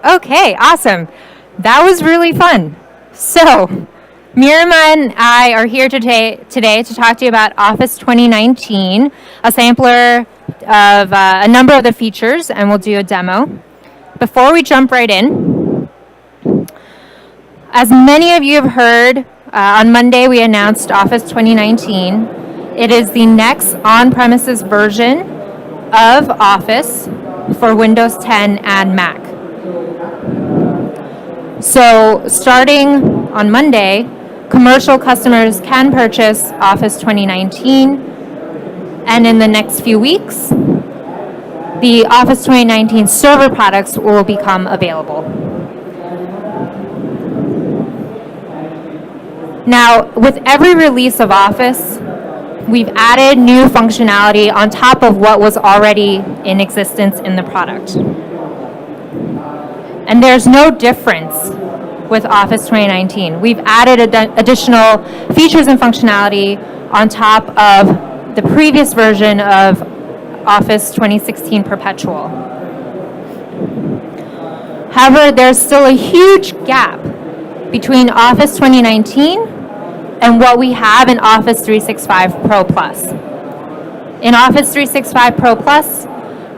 Okay, awesome. That was really fun. So, Miriam and I are here today to talk to you about Office 2019, a sampler of a number of the features, and we'll do a demo. Before we jump right in, as many of you have heard, on Monday we announced Office 2019. It is the next on-premises version of Office for Windows 10 and Mac. So starting on Monday, commercial customers can purchase Office 2019, and in the next few weeks, the Office 2019 server products will become available. Now, with every release of Office, we've added new functionality on top of what was already in existence in the product. And there's no difference with Office 2019. We've added additional features and functionality on top of the previous version of Office 2016 Perpetual. However, there's still a huge gap between Office 2019 and what we have in Office 365 Pro Plus. In Office 365 Pro Plus,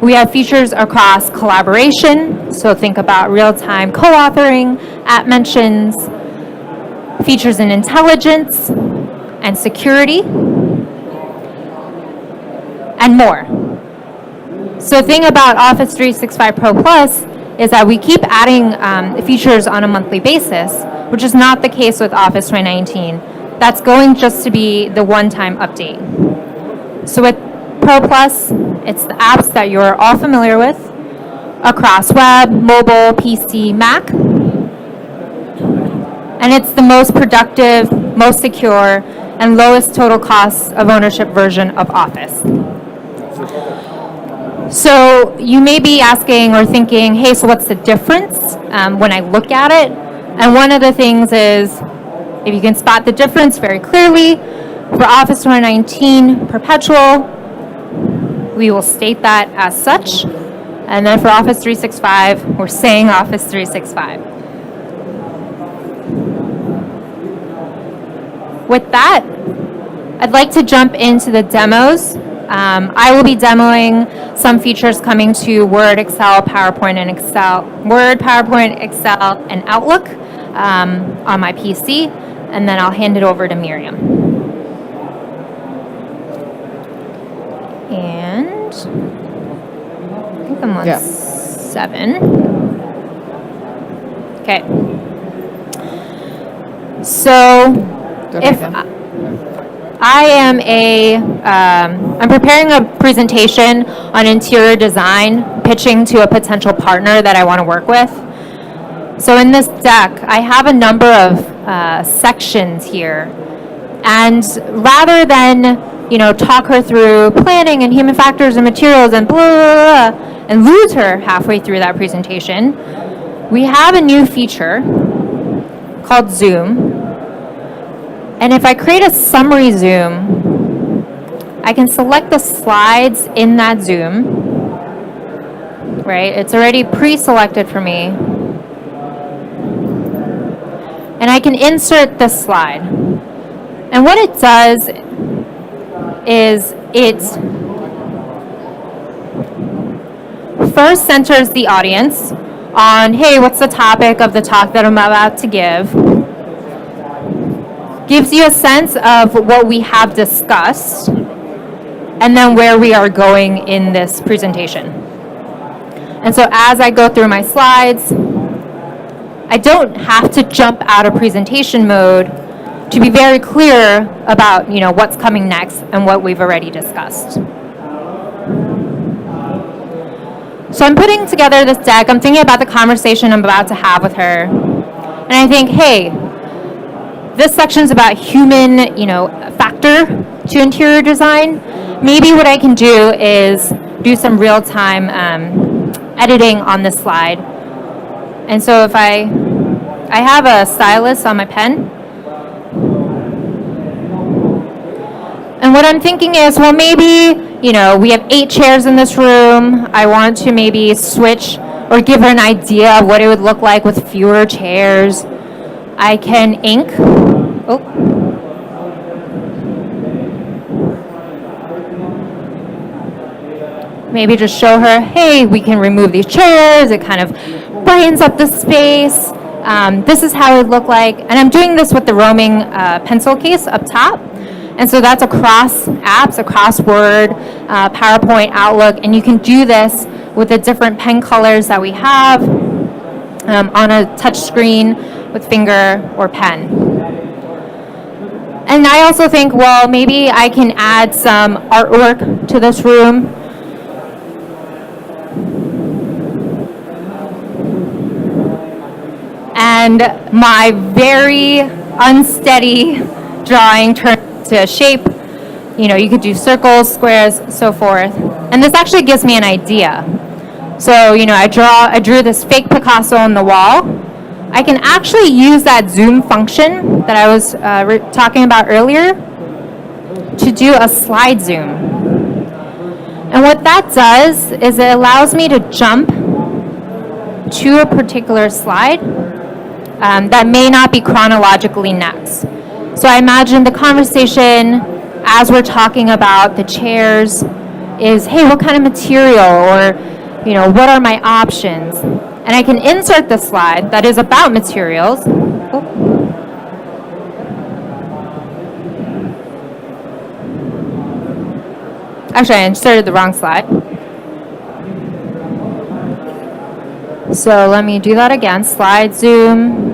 we have features across collaboration, so think about real-time co-authoring, app mentions, features in intelligence and security, and more. So the thing about Office 365 Pro Plus is that we keep adding features on a monthly basis, which is not the case with Office 2019. That's going just to be the one-time update. So with Pro Plus, it's the apps that you're all familiar with across web, mobile, PC, Mac. And it's the most productive, most secure, and lowest total cost of ownership version of Office. So you may be asking or thinking, hey, so what's the difference when I look at it? And one of the things is, if you can spot the difference very clearly, for Office 2019 Perpetual, we will state that as such. And then for Office 365, we're saying Office 365. With that, I'd like to jump into the demos. I will be demoing some features coming to Word, Excel, PowerPoint, and Excel. Word, PowerPoint, Excel, and Outlook on my PC, and then I'll hand it over to Miriam. And I think I'm on 7. Okay. So if I am I'm preparing a presentation on interior design, pitching to a potential partner that I want to work with. So in this deck, I have a number of sections here. And rather than talk her through planning and human factors and materials and blah, blah, blah, and lose her halfway through that presentation, we have a new feature called Zoom. And if I create a summary Zoom, I can select the slides in that Zoom, right? It's already pre-selected for me. And I can insert the slide. And what it does is it first centers the audience on, hey, what's the topic of the talk that I'm about to give? Gives you a sense of what we have discussed and then where we are going in this presentation. And so as I go through my slides, I don't have to jump out of presentation mode to be very clear about what's coming next and what we've already discussed. So I'm putting together this deck. I'm thinking about the conversation I'm about to have with her. And I think, hey, this section's about human, factor to interior design. Maybe what I can do is do some real-time editing on this slide. And so if I have a stylus on my pen. And what I'm thinking is, well, maybe, we have 8 chairs in this room. I want to maybe switch or give her an idea of what it would look like with fewer chairs. I can ink. Oh. Maybe just show her, hey, we can remove these chairs. It kind of brightens up the space. This is how it would look like. And I'm doing this with the roaming pencil case up top. And so that's across apps, across Word, PowerPoint, Outlook. And you can do this with the different pen colors that we have on a touch screen with finger or pen. And I also think, well, maybe I can add some artwork to this room. And my very unsteady drawing turned to a shape. You know, you could do circles, squares, so forth. And this actually gives me an idea. So, you know, I drew this fake Picasso on the wall. I can actually use that zoom function that I was talking about earlier to do a slide zoom. And what that does is it allows me to jump to a particular slide that may not be chronologically next. So I imagine the conversation as we're talking about the chairs is, hey, what kind of material, or, you know, what are my options? And I can insert the slide that is about materials. Oh. Actually, I inserted the wrong slide. So let me do that again. Slide zoom.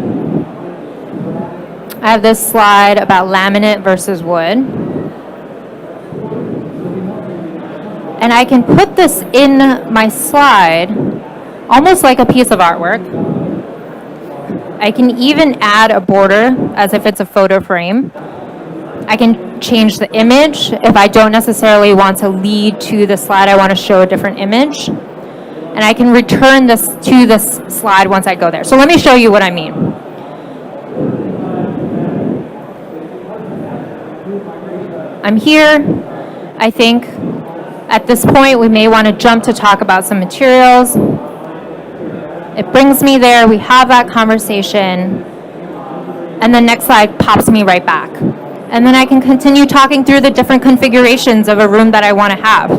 I have this slide about laminate versus wood. And I can put this in my slide almost like a piece of artwork. I can even add a border as if it's a photo frame. I can change the image if I don't necessarily want to lead to the slide. I want to show a different image. And I can return this to this slide once I go there. So let me show you what I mean. I'm here. I think at this point we may want to jump to talk about some materials. It brings me there. We have that conversation. And the next slide pops me right back. And then I can continue talking through the different configurations of a room that I want to have.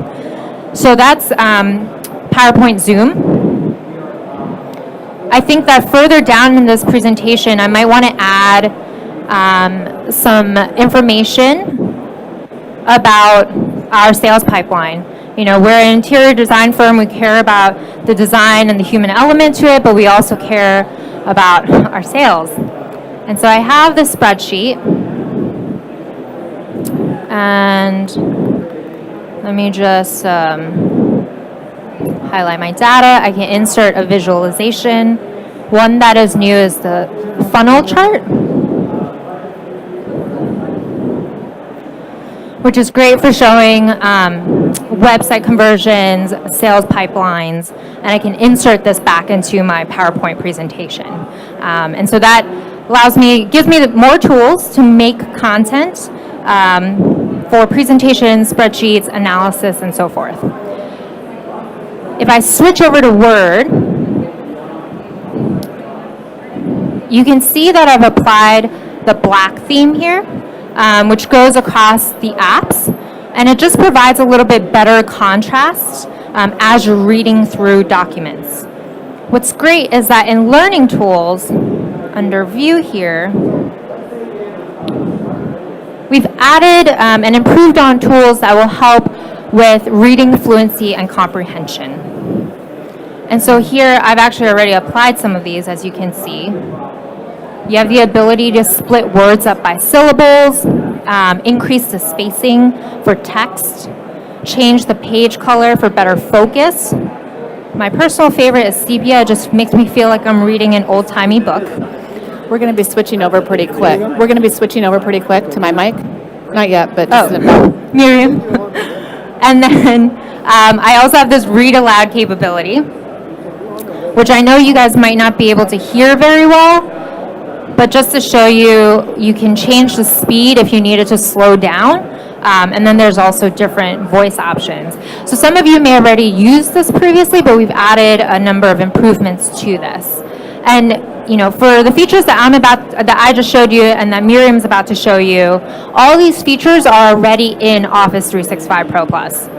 So that's PowerPoint Zoom. I think that further down in this presentation, I might want to add some information about our sales pipeline. You know, we're an interior design firm. We care about the design and the human element to it, but we also care about our sales. And so I have this spreadsheet. And let me just highlight my data. I can insert a visualization. One that is new is the funnel chart, which is great for showing website conversions, sales pipelines, and I can insert this back into my PowerPoint presentation. And so that gives me more tools to make content for presentations, spreadsheets, analysis, and so forth. If I switch over to Word, you can see that I've applied the black theme here, which goes across the apps, and it just provides a little bit better contrast as you're reading through documents. What's great is that in Learning Tools, under View here, we've added and improved on tools that will help with reading fluency and comprehension. And so here, I've actually already applied some of these, as you can see. You have the ability to split words up by syllables, increase the spacing for text, change the page color for better focus. My personal favorite is sepia. It just makes me feel like I'm reading an old-timey book. We're going to be switching over pretty quick. To my mic. Not yet, but Miriam. And then I also have this read aloud capability, which I know you guys might not be able to hear very well, but just to show you, you can change the speed if you need it to slow down And then there's also different voice options. So some of you may already use this previously, but we've added a number of improvements to this. And for the features that I just showed you and that Miriam's about to show you, all these features are already in Office 365 Pro Plus.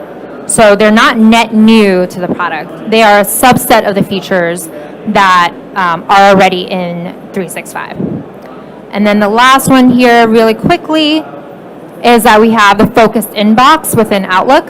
So they're not net new to the product. They are a subset of the features that are already in 365. And then the last one here, really quickly, is that we have the focused inbox within Outlook.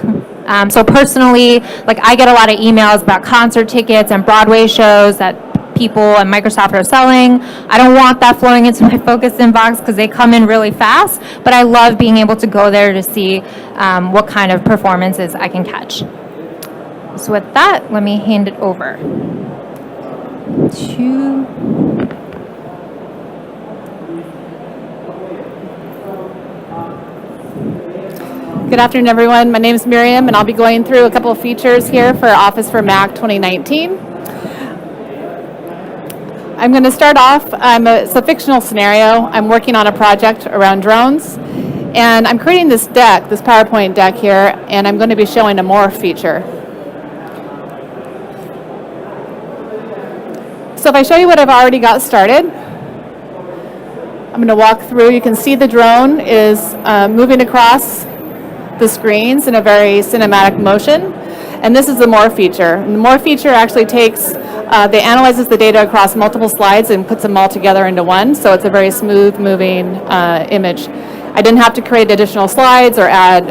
So personally, I get a lot of emails about concert tickets and Broadway shows that people and Microsoft are selling. I don't want that flowing into my focused inbox because they come in really fast, but I love being able to go there to see what kind of performances I can catch. So with that, let me hand it over to... Good afternoon, everyone. My name is Miriam, and I'll be going through a couple of features here for Office for Mac 2019. I'm going to start off, it's a fictional scenario. I'm working on a project around drones, and I'm creating this deck, this PowerPoint deck here, and I'm going to be showing a morph feature. So if I show you what I've already got started, I'm going to walk through. You can see the drone is moving across the screens in a very cinematic motion, and this is the morph feature. And the morph feature actually analyzes the data across multiple slides and puts them all together into one, so it's a very smooth moving image. I didn't have to create additional slides or add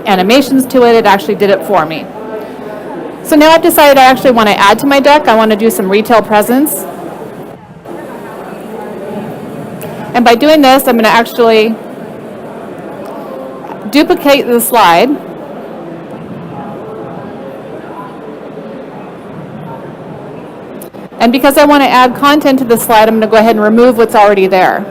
animations to it. It actually did it for me. So now I've decided I actually want to add to my deck. I want to do some retail presence. And by doing this, I'm going to actually duplicate the slide. And because I want to add content to the slide, I'm going to go ahead and remove what's already there.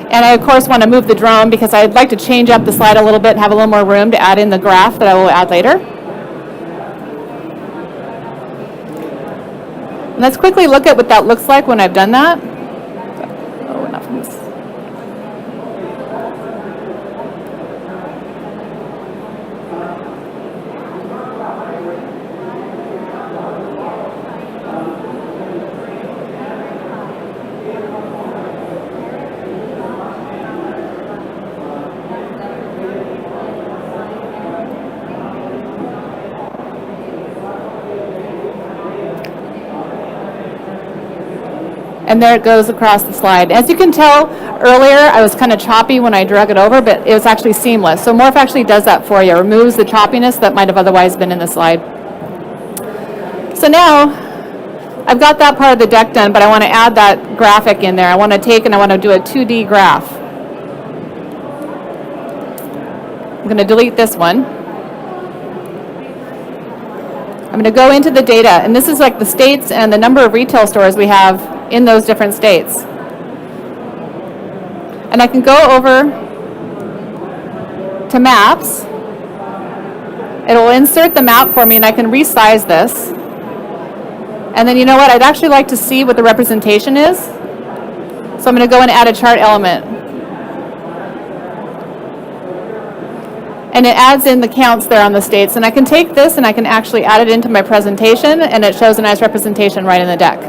And I, of course, want to move the drone because I'd like to change up the slide a little bit and have a little more room to add in the graph that I will add later. And let's quickly look at what that looks like when I've done that. Oh, enough of this. And there it goes across the slide. As you can tell, earlier I was kind of choppy when I drag it over, but it was actually seamless. So Morph actually does that for you. It removes the choppiness that might have otherwise been in the slide. So now, I've got that part of the deck done, but I want to add that graphic in there. I want to take and I want to do a 2D graph. I'm going to delete this one. I'm going to go into the data, and this is like the states and the number of retail stores we have in those different states. And I can go over to maps. It will insert the map for me, and I can resize this. And then you know what? I'd actually like to see what the representation is. So I'm going to go and add a chart element. And it adds in the counts there on the states. And I can take this and I can actually add it into my presentation, and it shows a nice representation right in the deck.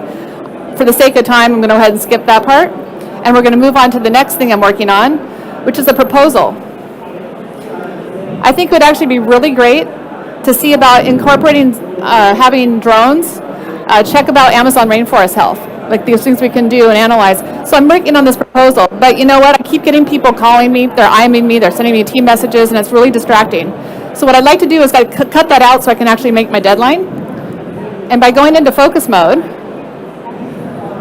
For the sake of time, I'm going to go ahead and skip that part. And we're going to move on to the next thing I'm working on, which is a proposal. I think it would actually be really great to see about incorporating, having drones check about Amazon rainforest health, like these things we can do and analyze. So I'm working on this proposal, but you know what? I keep getting people calling me, they're IMing me, they're sending me team messages, and it's really distracting. So what I'd like to do is cut that out so I can actually make my deadline. And by going into focus mode,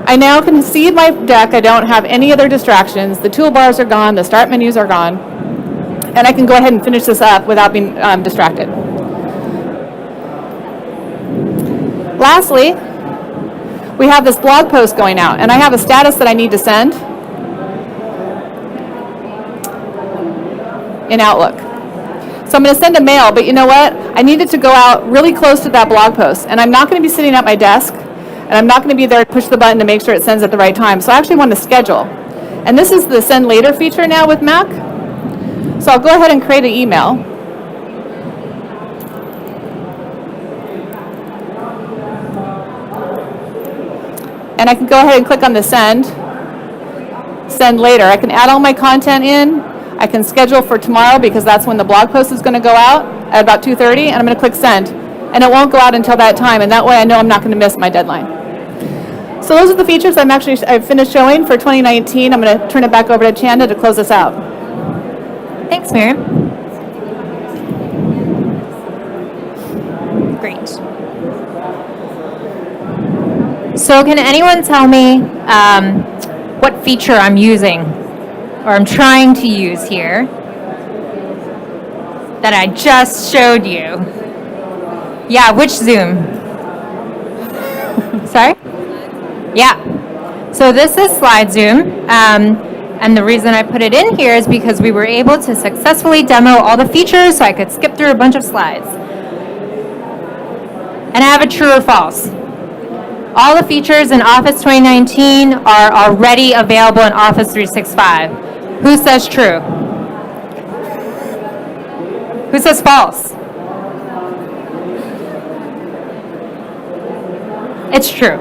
I now can see my deck. I don't have any other distractions. The toolbars are gone, the start menus are gone, and I can go ahead and finish this up without being distracted. Lastly, we have this blog post going out, and I have a status that I need to send in Outlook. So I'm going to send a mail, but you know what? I need it to go out really close to that blog post, and I'm not going to be sitting at my desk. And I'm not going to be there to push the button to make sure it sends at the right time. So I actually want to schedule. And this is the send later feature now with Mac. So I'll go ahead and create an email. And I can go ahead and click on the send later. I can add all my content in. I can schedule for tomorrow because that's when the blog post is going to go out at about 2:30, and I'm going to click send. And it won't go out until that time, and that way I know I'm not going to miss my deadline. So those are the features I've finished showing for 2019. I'm going to turn it back over to Chanda to close this out. Thanks, Miriam. Great. So can anyone tell me what feature I'm using or I'm trying to use here that I just showed you? Yeah, which Zoom? Sorry? Yeah. So this is Slide Zoom. And the reason I put it in here is because we were able to successfully demo all the features so I could skip through a bunch of slides. And I have a true or false. All the features in Office 2019 are already available in Office 365. Who says true? Who says false? It's true.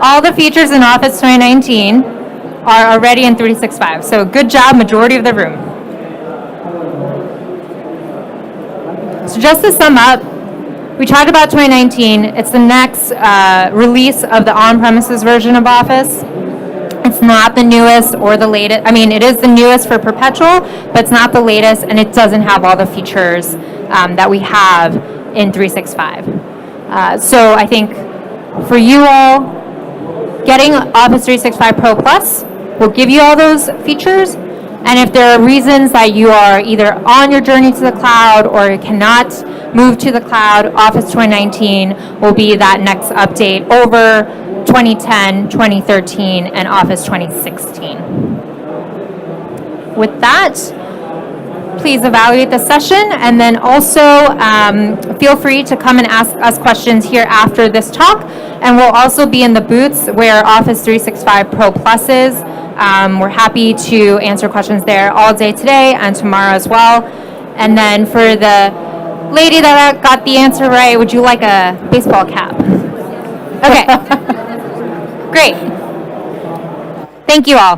All the features in Office 2019 are already in 365. So good job, majority of the room. So just to sum up, we talked about 2019. It's the next release of the on-premises version of Office. It's not the newest or the latest. I mean, it is the newest for perpetual, but it's not the latest, and it doesn't have all the features that we have in 365. So I think for you all, getting Office 365 Pro Plus will give you all those features. And if there are reasons that you are either on your journey to the cloud or cannot move to the cloud, Office 2019 will be that next update over 2010, 2013, and Office 2016. With that, please evaluate the session, and then also feel free to come and ask us questions here after this talk. And we'll also be in the booths where Office 365 Pro Plus is. We're happy to answer questions there all day today and tomorrow as well. And then for the lady that got the answer right, would you like a baseball cap? Okay. Great. Thank you all.